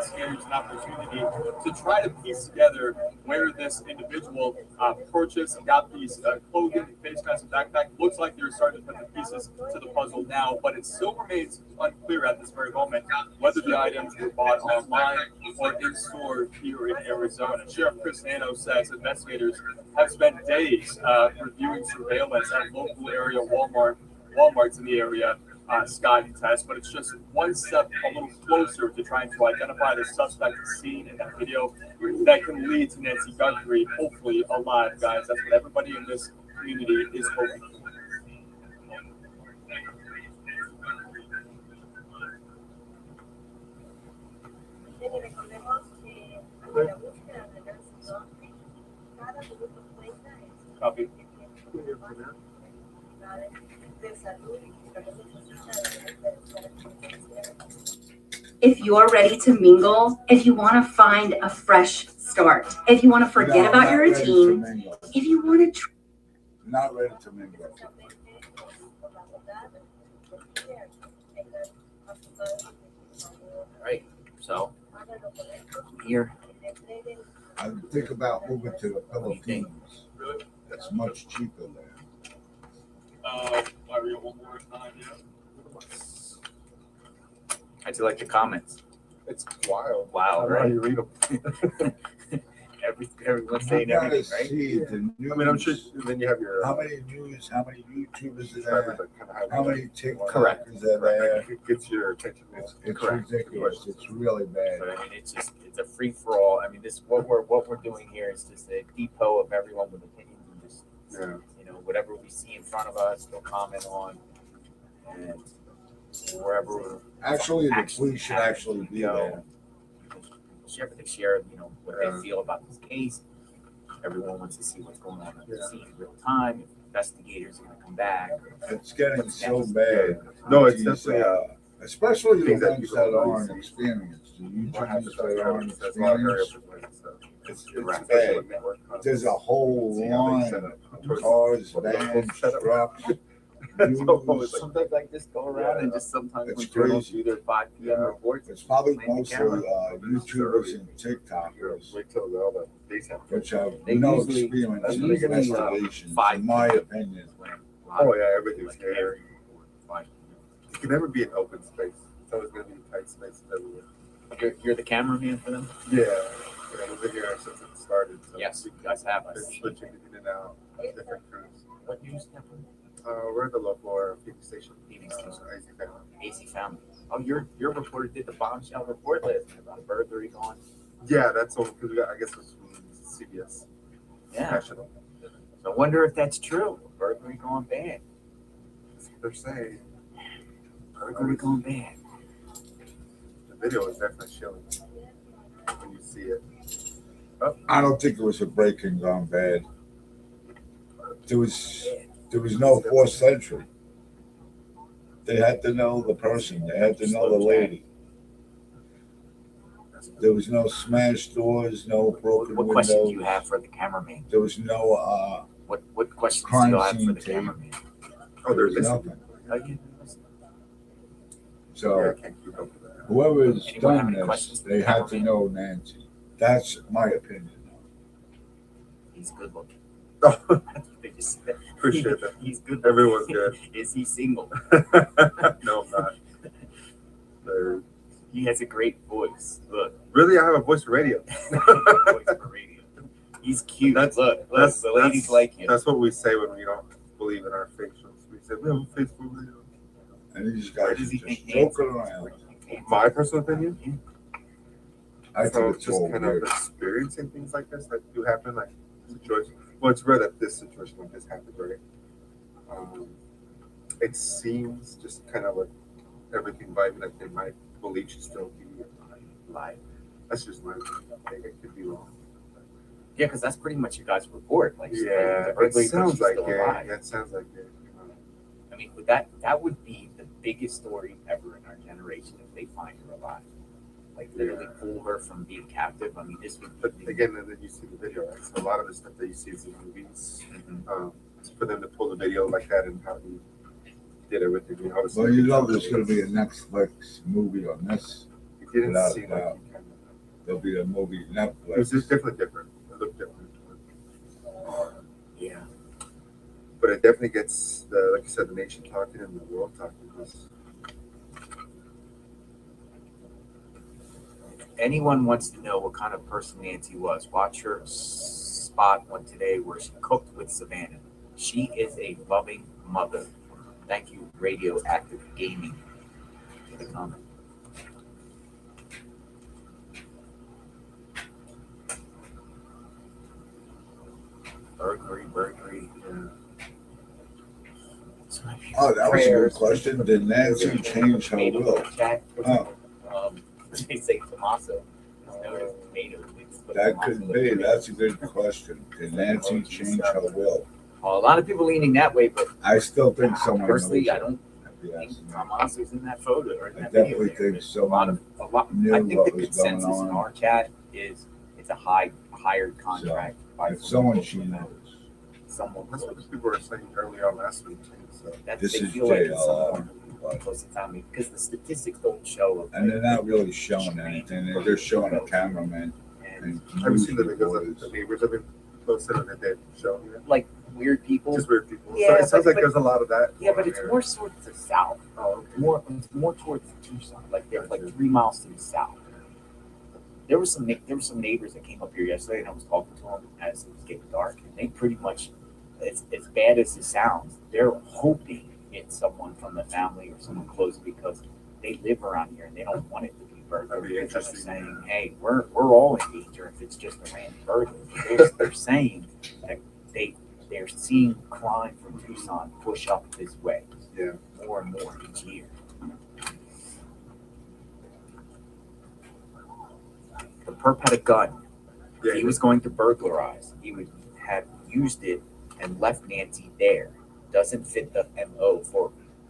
investigators an opportunity to try to piece together where this individual purchased and got these clothing, face masks, and backpack. Looks like they're starting to put the pieces to the puzzle now, but it still remains unclear at this very moment whether the items were bought online or in store here in Arizona. Sheriff Chris Nano says investigators have spent days reviewing surveillance at local area Walmarts in the area, Scott and Tess, but it's just one step a little closer to trying to identify the suspect seen in that video that can lead to Nancy Guthrie, hopefully alive, guys. That's what everybody in this community is hoping for. Copy. If you're ready to mingle, if you want to find a fresh start, if you want to forget about your routine, if you want to not ready to mingle. Right. So here, I think about moving to the Philippines. Really? It's much cheaper there. Mario, one more time, yeah. how'd you like the comments? It's wild. Wow, I don't know how right? you read them. Everyone's You saying gotta everything, right? see the news. I mean, I'm sure. Then you have your How many news? How many YouTubers are subscribers there? that kind of have How many TikTokers Correct. are there? it gets your attention. It's Correct. ridiculous. It's really bad. So I mean, it's a free for all. I mean, this what we're doing here is just a depot of everyone with opinions and just whatever we see in front of us, we'll comment on, and wherever Actually, the police should actually be there. share what they feel about this case. Everyone wants to see what's going on at the scene in real time. If investigators are going to come back. It's getting so bad. No, it's These, definitely especially the things that ones people that don't aren't see. experienced. The what happens YouTubers that aren't that's a lot of area experienced. so it's It's bad. bad. There's a whole line of cars, vans, trucks. That's always like, Sometimes I just go around and just sometimes It's when journalists crazy. do their 5 p.m. reports, It's probably Behind the mostly camera. YouTubers and TikTokers, wait till all the police have. which have They no usually- experience that's in usually, investigations, 5 in my p.m. opinion. Oh yeah, everything's here. It can never be an open space. It's always going to be tight spaces everywhere. You're the cameraman for them? Yeah, we've been here since it started. So Yes, you guys have. I Been see. switching in and out, different crews. What news network? We're at the local TV station. TV station. AC Family. AC Family. Oh, your reporter did the bombshell report last night about a burglary going. Yeah, that's all because I guess it's from CBS Yeah. National. So I wonder if that's true. Burglary going bad. They're saying Burglary going bad. the video is definitely chilling when you see it. I don't think it was a break-in gone bad. There was no forced entry. They had to know the person. They had to know the lady. There was no smashed doors, no broken What question do windows. you have for the cameraman? There was no What questions do Crime you have for scene the tape. cameraman? Oh, they're There's listening. nothing. Oh, yeah. So Yeah, I can't keep up with that. whoever's Anyone have done any this, questions for they the had to cameraman? know Nancy. That's my opinion. He's good looking. Oh, They just said- appreciate that. He's good. Everyone's looking. good. Is he single? No, I'm not. They're- He has a great voice. Look, Really, I have a voice for radio. voice for radio. He's cute. That's- look, that's- the ladies that's- like him. That's what we say when we don't believe in our facials. We say we have a face for radio. And these Where guys does are he just think joking Nancy- around. where does he think Nancy- My personal opinion. I So think it's just all kind weird. of experiencing things like this that do happen, like situations. Well, it's rare that this situation like this happened, right? It seems just kind of like everything vibing like they might believe should still be alive. That's just my opinion. It could be wrong. Yeah, because that's pretty much your guys' report. Like, Yeah, the it burglary sounds person's like still it. alive. That sounds like it. I mean, that would be the biggest story ever in our generation if they find her alive. Like, literally pull her from being captive. I mean, this would But be again, then you see the video, right? So a lot of the stuff that you see is in movies. Mhm. For them to pull the video like that and how he did everything, obviously. Well, you know there's going to be a Netflix movie on this. didn't Without a seem like doubt. he kind of. There'll be a movie It was Netflix. just definitely different. It looked different. Yeah. But it definitely gets the, like you said, the nation talking and the world talking. Just, Anyone wants to know what kind of person Nancy was, watch her spot one today where she cooked with Savannah. She is a loving mother. Thank you, Radioactive Gaming, for the comment. Burglary. So my Oh, that was a good prayers- question. Did Nancy change her Tomato will? chat. Oh, They say Tommaso. It's known as tomato. that could be. That's a good question. Did Nancy change her will? A lot of people leaning that way, but I still think someone knows. personally, I it, don't if you ask think me. Tommaso's in that photo or in I that video. definitely there. think A lot someone of knew I think the what was going consensus in on. our chat is it's a hired contract by If someone she knows. knows. Someone. that's what the people were saying earlier on last week too. So That This they is feel like it's JLR. someone close to family because the statistics don't show. And they're not really showing anything. They're just showing a cameraman And and have you news seen the videos that reporters. the neighbors have been posted on the dead show? Yeah. like weird people. Just weird people. Yeah, so it sounds but- like there's a lot of that. Yeah, but going it's on more sort of south. Oh, It's more towards Tucson. Like they're like 3 miles to the south. There was some neighbors that came up here yesterday, and I was talking to them as it was getting dark, and they pretty much, as bad as it sounds, they're hoping it's someone from the family or someone close because they live around here and they don't want it to be burglary. That'd be They're interesting. saying, hey, we're all in danger if it's just a random burglary. They're saying that they're seeing crime from Tucson push up this way. Yeah. More and more each year. The perp had a gun. yeah. He was going to burglarize. He would have used it and left Nancy there. Doesn't fit the MO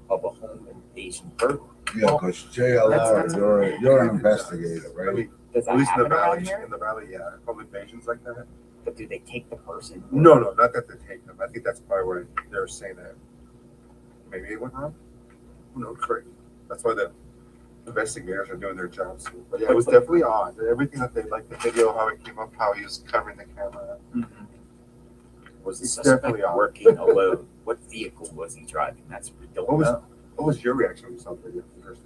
of a home invasion burglary. Yeah, because JLR, That's- you're an investigator, I right? mean, Does at that least in the happen around valley. here? In the valley, yeah. Public invasions like that. But do they take the person? No, not that they take them. I think that's probably where they're saying that maybe it went wrong. Who knows? Right. That's why the investigators are doing their jobs. But yeah, it was definitely odd. Everything that they like the video, how it came up, how he was covering the camera. Mhm. Was the It's suspect definitely odd. working alone? What vehicle was he driving? That's what we don't What was- know. What was your reaction when you saw the video first?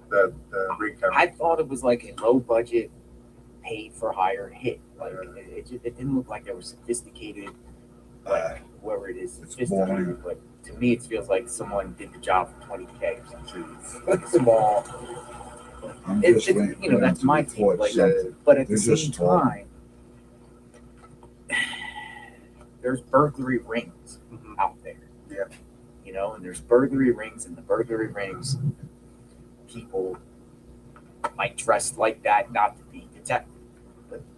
The ring camera. I thought it was like a low budget, paid for hire hit. Like it didn't look like they were sophisticated, like whoever it is, It's sophisticated. boring. But to me, it feels like someone did the job for 20K or something. It's like small. I'm It's just waiting you for know them that's to my report take. Like, something. but at They're the same just talking. time, there's burglary rings Mhm. out there. Yeah. You know, and there's burglary rings, and the burglary rings, people might dress like that not to be detected.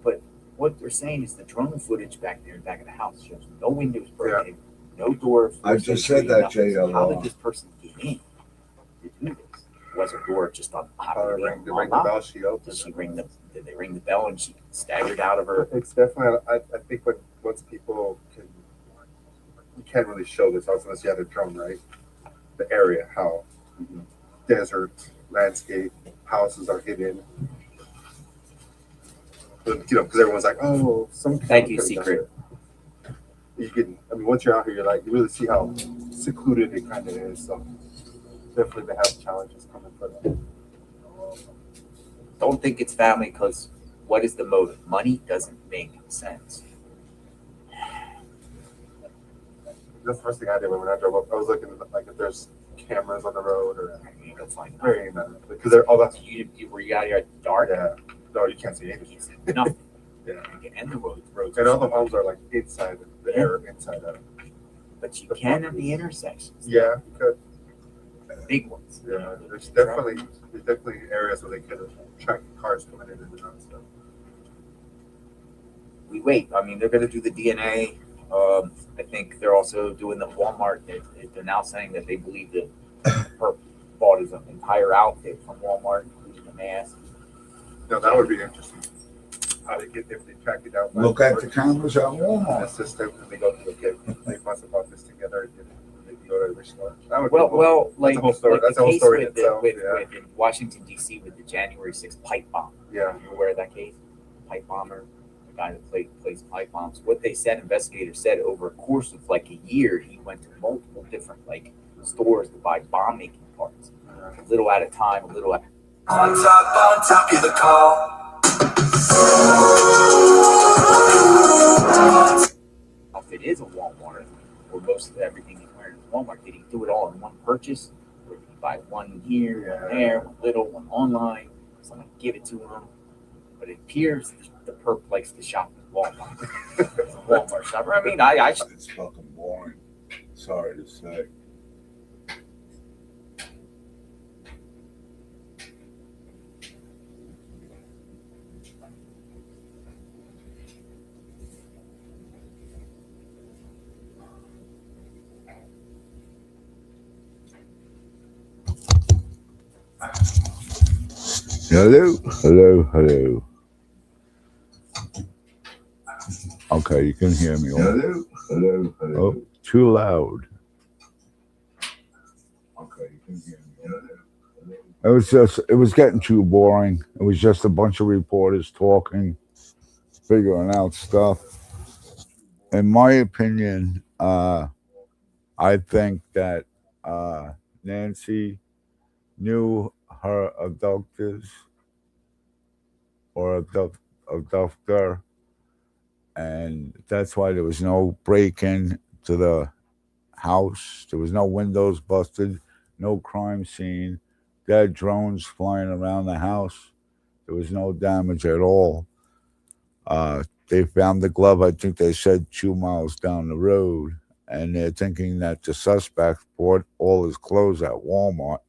But what they're saying is the drone footage back there, back of the house, shows no windows broken, no door. I just said that, nothing. So how did JLR. this person get in to do this? Was a door just on Probably ring the unlocked? bell. She opened. Did she ring the? Did they ring the bell and she staggered out of her? It's definitely. I think when once people can, you can't really show this unless you have a drone, right? The area, how desert landscape, houses are hidden. But, you know, because everyone's like, oh, some. Thank you, could've done Secret. it. You can. I mean, once you're out here, you're like, you really see how secluded it kind of is. So definitely, they have challenges coming for them. Don't think it's family because what is the motive? Money doesn't make sense. That's the first thing I did when I drove up. I was looking at like if there's cameras on the road or You need to find out. very because they're all that's You were you out here at dark? yeah. No, you can't see anything. You see nothing. Yeah. And the roads. And are all the small. homes are like inside the area, inside of. But you can at the intersections. Yeah, you could. Big ones. Yeah, there's definitely areas where they could track cars coming in and out. So. We wait. I mean, they're going to do the DNA. I think they're also doing the Walmart. They're now saying that they believe that Perp bought his entire outfit from Walmart, including the mask. No, that would be interesting. How they get if they track it down. by Look at the person cameras at in Walmart. the system and they go to the kid. They must have bought this together. And they you go to every store. That would be Well, cool. well, like a whole story. like That's the a whole case story in with, itself, with, yeah. with in Washington D.C. with the January 6th pipe bomb. Yeah. You aware of that case? Pipe bomber, the guy that placed pipe bombs. What they said, investigators said, over a course of like a year, he went to multiple different like stores to buy bomb making parts, a little at a time, a little at. On top of the call. If it is a Walmart, or most of everything he's wearing is Walmart, did he do it all in one purchase? Or did he buy one here, one there, one little, one online? Someone give it to him. But it appears the perp likes to shop at Walmart. He's a Walmart shopper. I mean, I It's fucking boring. Sorry to say. Hello, hello, hello. Okay, you can hear me. Hello, hello, hello. Oh, too loud. Okay, you can hear me. It was getting too boring. It was just a bunch of reporters talking, figuring out stuff. In my opinion, I think that Nancy knew her abductors or abductor, and that's why there was no break-in to the house. There was no windows busted, no crime scene. They had drones flying around the house. There was no damage at all. They found the glove, I think they said 2 miles down the road, and they're thinking that the suspect bought all his clothes at Walmart.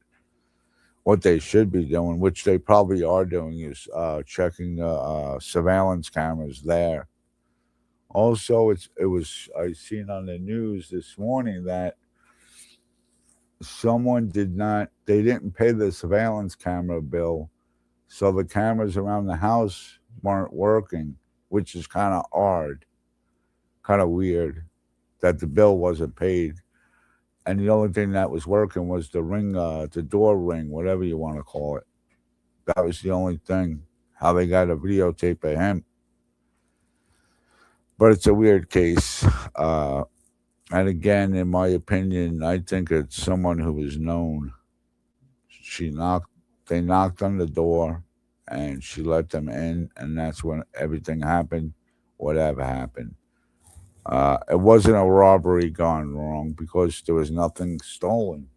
What they should be doing, which they probably are doing, is checking the surveillance cameras there. Also, I seen on the news this morning that someone they didn't pay the surveillance camera bill, so the cameras around the house weren't working, which is kind of odd, kind of weird that the bill wasn't paid. And the only thing that was working was the ring, the door ring, whatever you want to call it. That was the only thing, how they got a videotape of him. But it's a weird case. And again, in my opinion, I think it's someone who was known. They knocked on the door and she let them in, and that's when everything happened, whatever happened. It wasn't a robbery gone wrong because there was nothing stolen,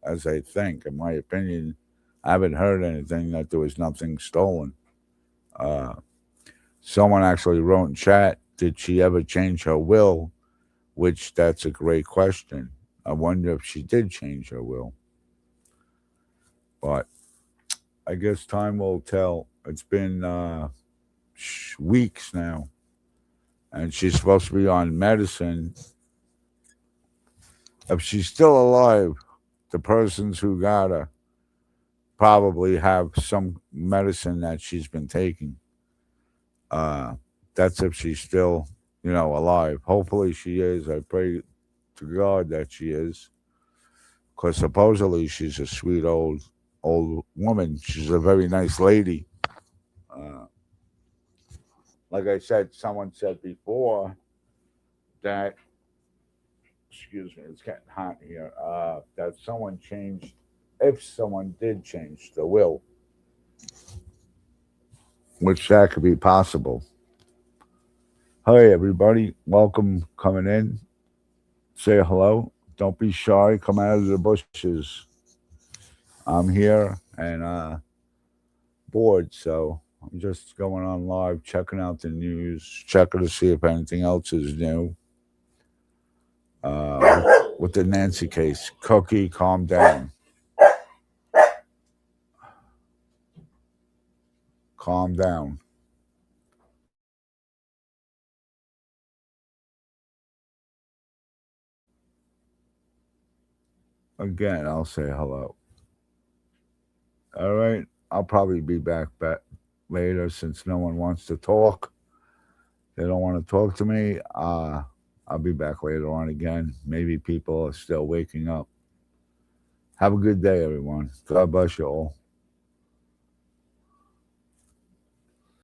as I think. In my opinion, I haven't heard anything that there was nothing stolen. Someone actually wrote in chat, did she ever change her will? Which that's a great question. I wonder if she did change her will. But I guess time will tell. It's been weeks now. And she's supposed to be on medicine. If she's still alive, the persons who got her probably have some medicine that she's been taking. That's if she's still, alive. Hopefully she is. I pray to God that she is. Because supposedly she's a sweet old woman. She's a very nice lady. Like I said, someone said before that, excuse me, it's getting hot here, that someone changed, if someone did change the will, which that could be possible. Hi, everybody. Welcome coming in. Say hello. Don't be shy. Come out of the bushes. I'm here and bored, so I'm just going on live, checking out the news, checking to see if anything else is new. With the Nancy case. Cookie, calm down. Calm down. Again, I'll say hello. All right. I'll probably be back later since no one wants to talk. They don't want to talk to me. I'll be back later on again. Maybe people are still waking up. Have a good day, everyone. God bless you all.